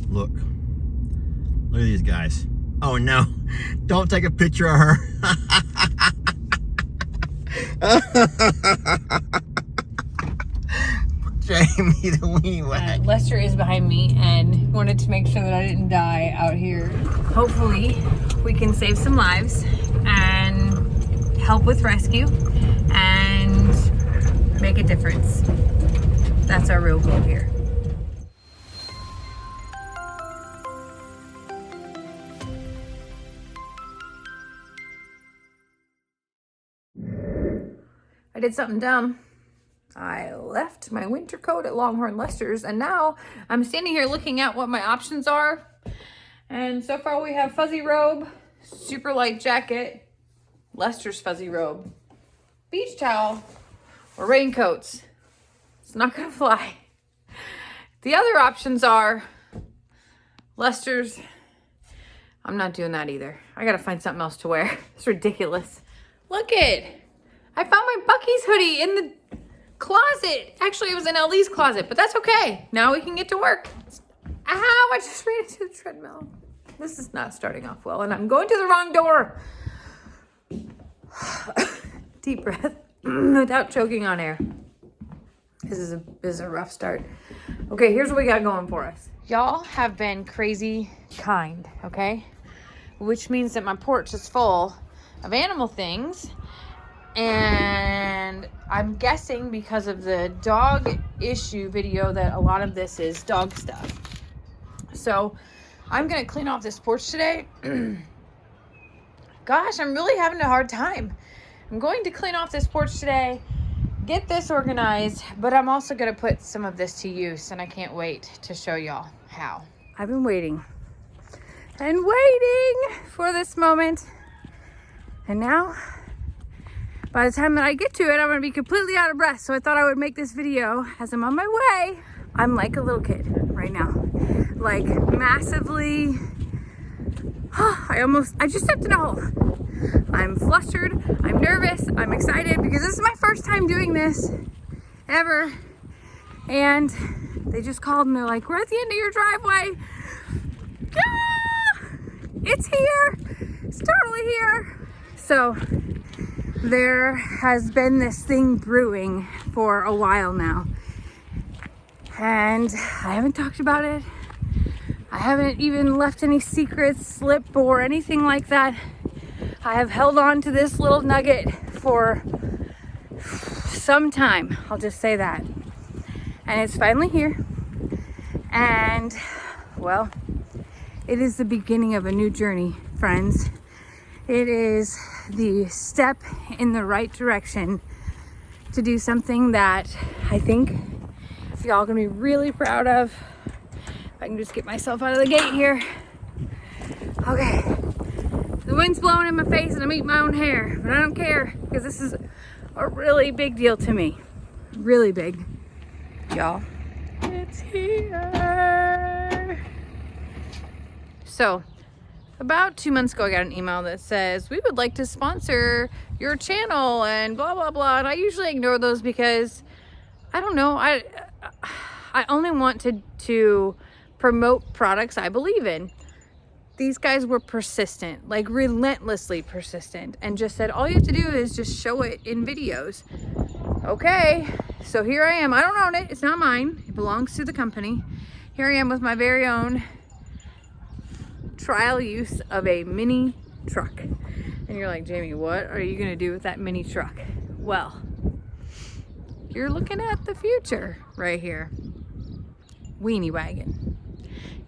Look. Look at these guys. Oh no. Don't take a picture of her. Jamie the weenie wag. Lester is behind me and wanted to make sure that I didn't die out here. Hopefully we can save some lives and help with rescue and make a difference. That's our real goal here. I did something dumb. I left my winter coat at Longhorn Lester's and now I'm standing here looking at what my options are. And so far we have fuzzy robe, super light jacket, Lester's fuzzy robe, beach towel, or raincoats. It's not gonna fly. The other options are Lester's. I'm not doing that either. I gotta find something else to wear. It's ridiculous. Look it. I found my Buc-ee's hoodie in the closet. Actually, it was in Ellie's closet, but that's okay. Now we can get to work. Ow, I just ran into the treadmill. This is not starting off well, and I'm going to the wrong door. Deep breath without choking on air. This is a rough start. Okay, here's what we got going for us. Y'all have been crazy kind, okay? Which means that my porch is full of animal things. And I'm guessing because of the dog issue video that a lot of this is dog stuff. So I'm going to clean off this porch today. Gosh, I'm really having a hard time. I'm going to clean off this porch today, get this organized, but I'm also going to put some of this to use, and I can't wait to show y'all how. I've been waiting and waiting for this moment, and now by the time that I get to it, I'm gonna be completely out of breath. So I thought I would make this video as I'm on my way. I'm like a little kid right now. Like massively, I just stepped in a hole. I'm flustered, I'm nervous, I'm excited because this is my first time doing this ever. And they just called and they're like, we're at the end of your driveway. Ah! It's here, it's totally here. So there has been this thing brewing for a while now, and I haven't talked about it. I haven't even left any secrets slip or anything like that. I have held on to this little nugget for some time, I'll just say that. And it's finally here, and well, it is the beginning of a new journey, friends. It is the step in the right direction to do something that I think y'all gonna be really proud of. If I can just get myself out of the gate here. Okay, the wind's blowing in my face and I'm eating my own hair, but I don't care because this is a really big deal to me. Really big, y'all. It's here. So, about 2 months ago, I got an email that says, we would like to sponsor your channel and blah, blah, blah. And I usually ignore those because, I don't know, I only want to promote products I believe in. These guys were persistent, like relentlessly persistent, and just said, all you have to do is just show it in videos. Okay, so here I am. I don't own it. It's not mine. It belongs to the company. Here I am with my very own trial use of a mini truck. And you're like, Jamie, what are you gonna do with that mini truck? Well, you're looking at the future right here. Weenie wagon.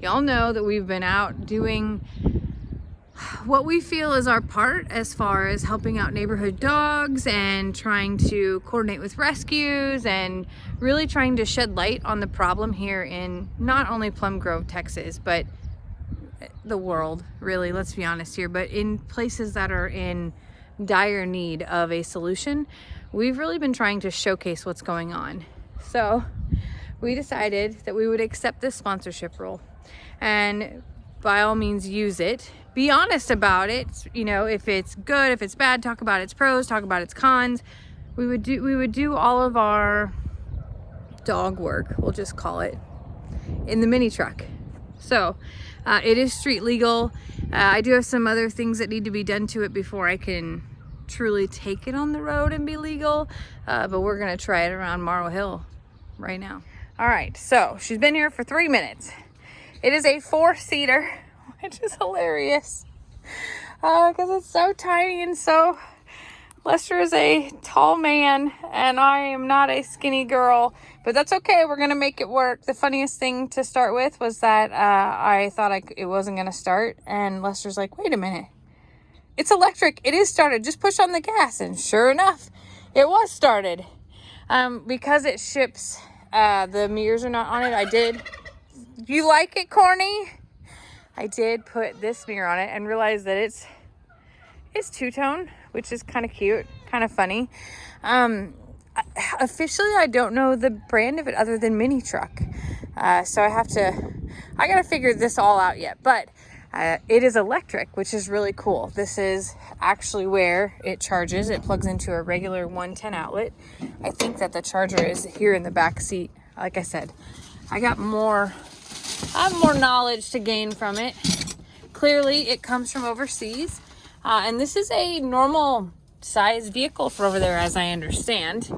Y'all know that we've been out doing what we feel is our part as far as helping out neighborhood dogs and trying to coordinate with rescues and really trying to shed light on the problem here in not only Plum Grove, Texas, but the world, really, let's be honest here, but in places that are in dire need of a solution. We've really been trying to showcase what's going on. So we decided that we would accept this sponsorship role and by all means use it. Be honest about it. You know, if it's good, if it's bad, talk about its pros, talk about its cons. We would do all of our dog work, we'll just call it, in the mini truck. So it is street legal. I do have some other things that need to be done to it before I can truly take it on the road and be legal. But we're gonna try it around Morrow Hill right now. All right, so she's been here for 3 minutes. It is a 4-seater, which is hilarious because it's so tiny and so... Lester is a tall man and I am not a skinny girl, but that's okay. We're gonna make it work. The funniest thing to start with was that I thought it wasn't gonna start, and Lester's like, wait a minute, it's electric, it is started, just push on the gas. And sure enough, it was started. Because it ships, the mirrors are not on it. I did, you like it, Corny? I did put this mirror on it and realized that it's two-tone, which is kind of cute, kind of funny. Officially, I don't know the brand of it other than Mini Truck. So I gotta figure this all out yet, but it is electric, which is really cool. This is actually where it charges. It plugs into a regular 110 outlet. I think that the charger is here in the back seat. Like I said, I have more knowledge to gain from it. Clearly, it comes from overseas. And this is a normal size vehicle for over there, as I understand.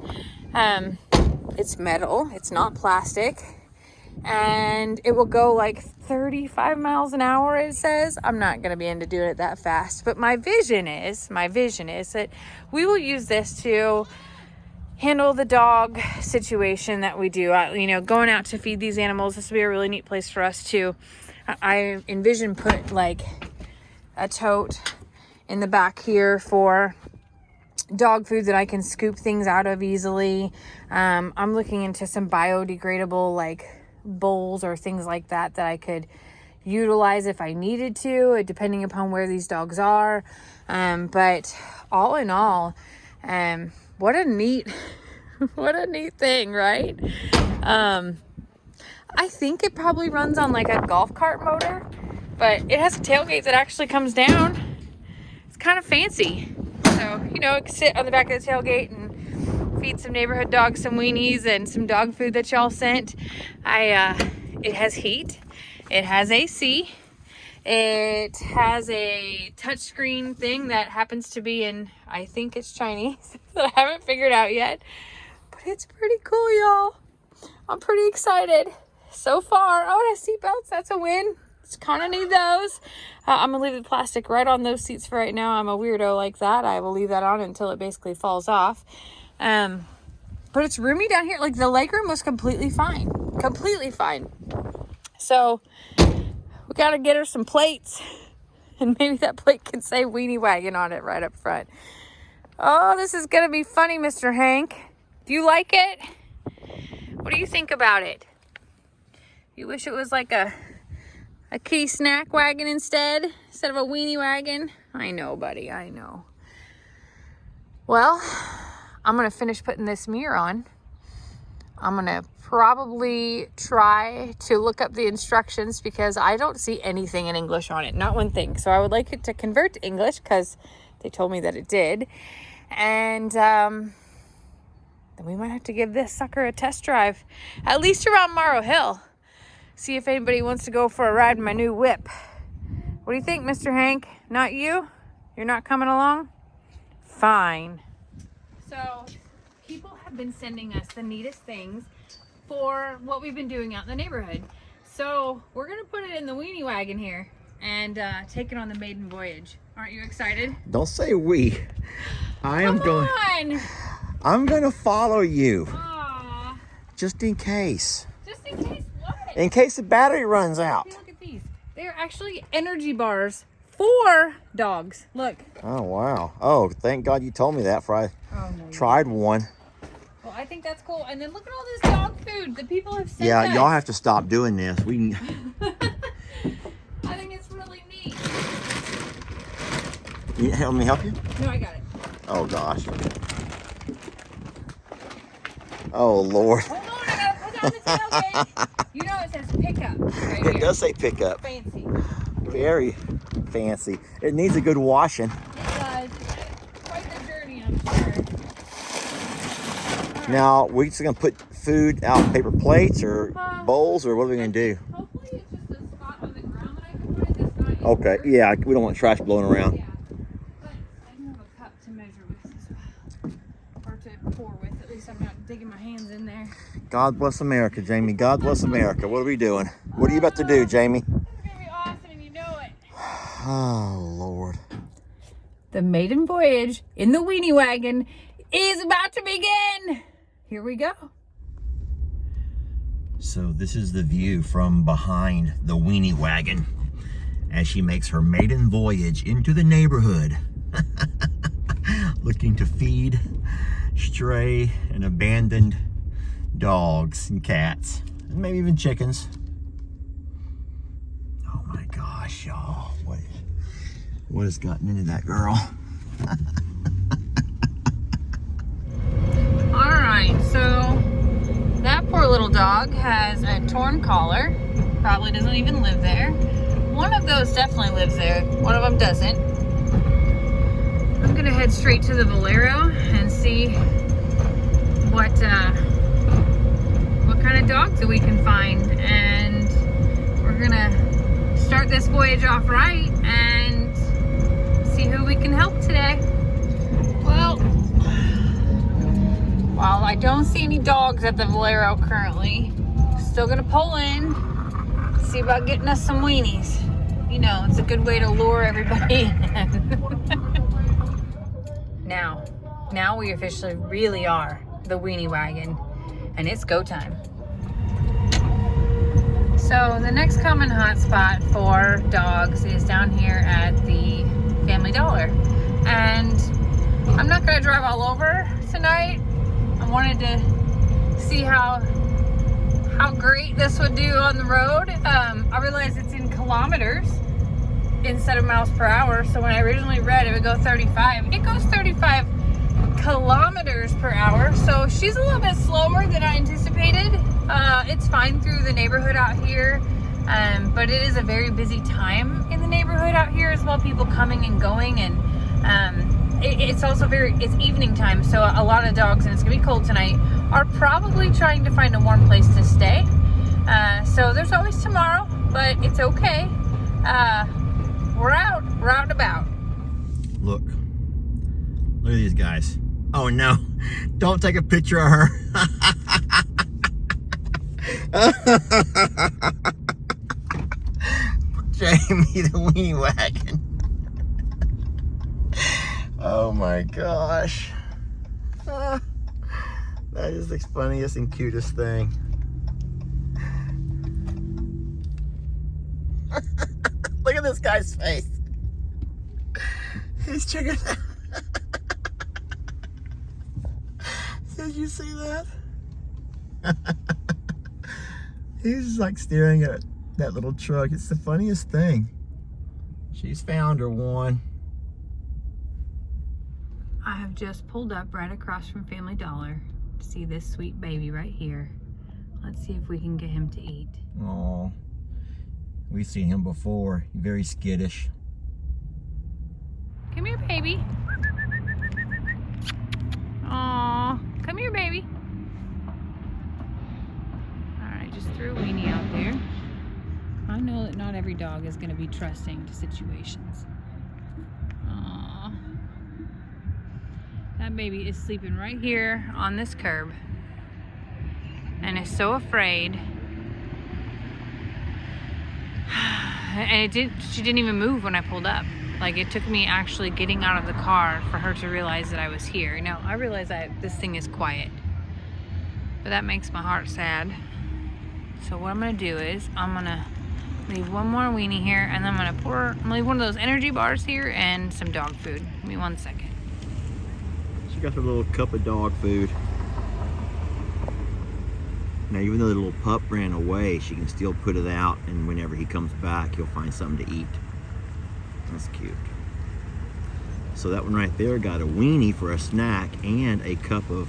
It's metal, it's not plastic, and it will go like 35 miles an hour, it says. I'm not going to be able to do it that fast, but my vision is that we will use this to handle the dog situation that we do. Going out to feed these animals, this will be a really neat place for us to, I envision put like a tote in the back here for dog food that I can scoop things out of easily. I'm looking into some biodegradable like bowls or things like that I could utilize if I needed to, depending upon where these dogs are. But all in all, what a neat thing, right? I think it probably runs on like a golf cart motor, but it has a tailgate that actually comes down. Kind of fancy. So, it can sit on the back of the tailgate and feed some neighborhood dogs some weenies and some dog food that y'all sent. It has heat. It has AC. It has a touchscreen thing that happens to be in, I think it's Chinese, that I haven't figured out yet. But it's pretty cool, y'all. I'm pretty excited so far. Oh, it has seatbelts. That's a win. Kind of need those. I'm gonna leave the plastic right on those seats for right now. I'm a weirdo like that. I will leave that on until it basically falls off. But it's roomy down here. Like the legroom was completely fine. So we gotta get her some plates, and maybe that plate can say Weenie Wagon on it right up front. Oh, this is gonna be funny, Mr. Hank. Do you like it? What do you think about it? You wish it was like a kitty snack wagon instead of a weenie wagon? I know, buddy, I know. Well, I'm gonna finish putting this mirror on. I'm gonna probably try to look up the instructions because I don't see anything in English on it, not one thing. So I would like it to convert to English because they told me that it did. And then we might have to give this sucker a test drive, at least around Morrow Hill. See if anybody wants to go for a ride in my new whip. What do you think, Mr. Hank? Not you? You're not coming along? Fine. So, people have been sending us the neatest things for what we've been doing out in the neighborhood. So, we're going to put it in the weenie wagon here and take it on the maiden voyage. Aren't you excited? Don't say we. I'm going to follow you. Aww. Just in case. Just in case what? In case the battery runs out. Hey, look at these. They're actually energy bars for dogs. Look. Oh, wow. Oh, thank God you told me that before I tried one. Well, I think that's cool. And then look at all this dog food that people have sent us. Y'all have to stop doing this. We I think it's really neat. You help me help you? No, I got it. Oh, gosh. Oh, Lord. Hold on, I gotta put down the tailgate. You know it says pickup right here. It does say pickup. Fancy. Very fancy. It needs a good washing. It does. Quite the journey, I'm sure. Right. Now, we're just going to put food out in paper plates or bowls, or what are we going to do? Hopefully it's just a spot Okay, yeah, we don't want trash blowing around. Yeah. But I do have a cup to measure with as well. Or to pour with. At least I'm not digging my hands in there. God bless America, Jamie. God bless America. What are we doing? What are you about to do, Jamie? This is going to be awesome and you know it. Oh, Lord. The maiden voyage in the weenie wagon is about to begin. Here we go. So this is the view from behind the weenie wagon as she makes her maiden voyage into the neighborhood. Looking to feed stray and abandoned dogs and cats, and maybe even chickens. Oh my gosh, y'all. What has gotten into that girl? All right, so that poor little dog has a torn collar. Probably doesn't even live there. One of those definitely lives there. One of them doesn't. I'm gonna head straight to the Valero and see what kind of dogs that we can find, and we're gonna start this voyage off right and see who we can help today. Well, while I don't see any dogs at the Valero currently, still gonna pull in, see about getting us some weenies. You know, it's a good way to lure everybody in. Now we officially really are the weenie wagon, and it's go time. So the next common hotspot for dogs is down here at the Family Dollar, and I'm not gonna drive all over tonight. I wanted to see how great this would do on the road. I realized it's in kilometers instead of miles per hour, so when I originally read it would go 35. It goes 35 kilometers per hour, so she's a little bit slower than I anticipated. It's fine through the neighborhood out here, but it is a very busy time in the neighborhood out here as well, people coming and going, and it's also it's evening time, so a lot of dogs, and it's gonna be cold tonight, are probably trying to find a warm place to stay. So there's always tomorrow, but it's okay. We're out and about. Look at these guys. Oh no, don't take a picture of her. Jamie the weenie wagon. Oh my gosh. That is the funniest and cutest thing. Look at this guy's face. He's checking out. Did you see that? He's just like staring at that little truck. It's the funniest thing. She's found her one. I have just pulled up right across from Family Dollar to see this sweet baby right here. Let's see if we can get him to eat. Oh, we've seen him before. Very skittish. Come here, baby. Aw, come here, baby. Alright, just threw a weenie out there. I know that not every dog is going to be trusting to situations. Aw. That baby is sleeping right here on this curb and is so afraid. And she didn't even move when I pulled up. Like, it took me actually getting out of the car for her to realize that I was here. Now, I realize that this thing is quiet, but that makes my heart sad. So what I'm gonna do is I'm gonna leave one more weenie here, and then I'm gonna leave one of those energy bars here and some dog food. Give me 1 second. She got her little cup of dog food. Now, even though the little pup ran away, she can still put it out, and whenever he comes back, he'll find something to eat. That's cute. So that one right there got a weenie for a snack and a cup of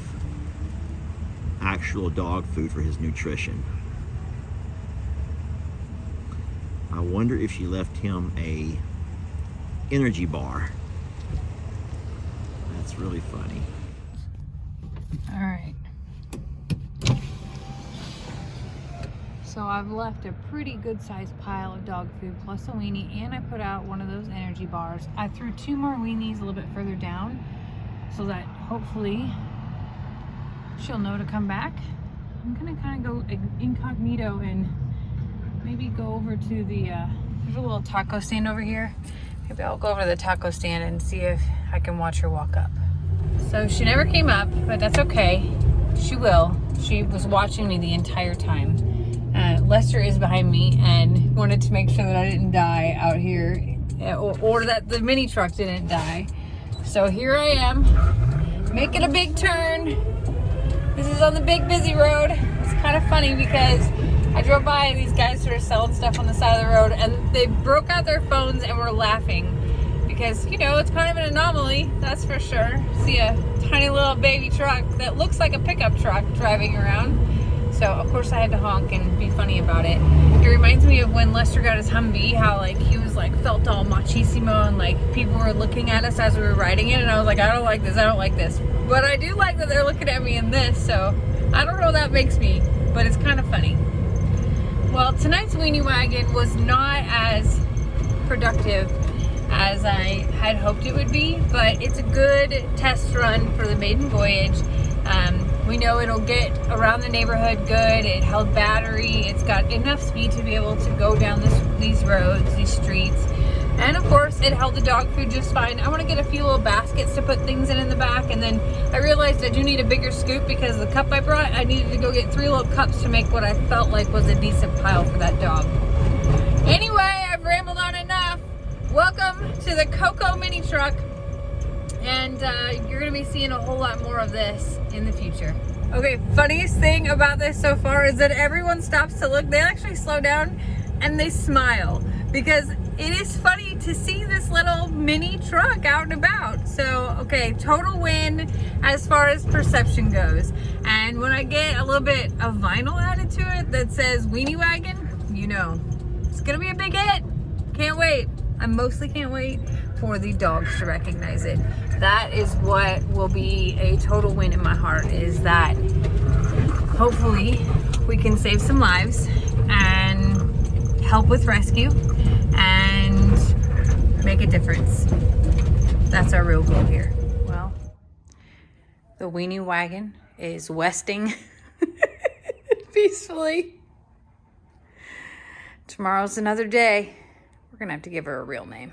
actual dog food for his nutrition. I wonder if she left him a energy bar. That's really funny. All right. So I've left a pretty good sized pile of dog food plus a weenie, and I put out one of those energy bars. I threw 2 more weenies a little bit further down so that hopefully she'll know to come back. I'm gonna kind of go incognito and maybe go over to the, there's a little taco stand over here. Maybe I'll go over to the taco stand and see if I can watch her walk up. So she never came up, but that's okay. She will. She was watching me the entire time. Lester is behind me and wanted to make sure that I didn't die out here, or that the mini truck didn't die. So here I am, making a big turn. This is on the big busy road. It's kind of funny because I drove by and these guys were selling stuff on the side of the road, and they broke out their phones and were laughing because, you know, it's kind of an anomaly, that's for sure. See a tiny little baby truck that looks like a pickup truck driving around. So of course I had to honk and be funny about it. It reminds me of when Lester got his Humvee, how like he was like felt all machismo and like people were looking at us as we were riding it, and I was like, I don't like this, I don't like this. But I do like that they're looking at me in this, so I don't know what that makes me, but it's kind of funny. Well, tonight's weenie wagon was not as productive as I had hoped it would be, but it's a good test run for the maiden voyage. We know it'll get around the neighborhood good. It held battery. It's got enough speed to be able to go down these roads, these streets. And of course, it held the dog food just fine. I want to get a few little baskets to put things in the back. And then I realized I do need a bigger scoop because the cup I brought, I needed to go get 3 little cups to make what I felt like was a decent pile for that dog. Anyway, I've rambled on enough. Welcome to the Coco mini truck. And you're gonna be seeing a whole lot more of this in the future. Okay, funniest thing about this so far is that everyone stops to look. They actually slow down and they smile because it is funny to see this little mini truck out and about. So, okay, total win as far as perception goes. And when I get a little bit of vinyl added to it that says weenie wagon, you know, it's gonna be a big hit. Can't wait. I mostly can't wait for the dogs to recognize it. That is what will be a total win in my heart, is that hopefully we can save some lives and help with rescue and make a difference. That's our real goal here. Well, the weenie wagon is westing peacefully. Tomorrow's another day. We're gonna have to give her a real name.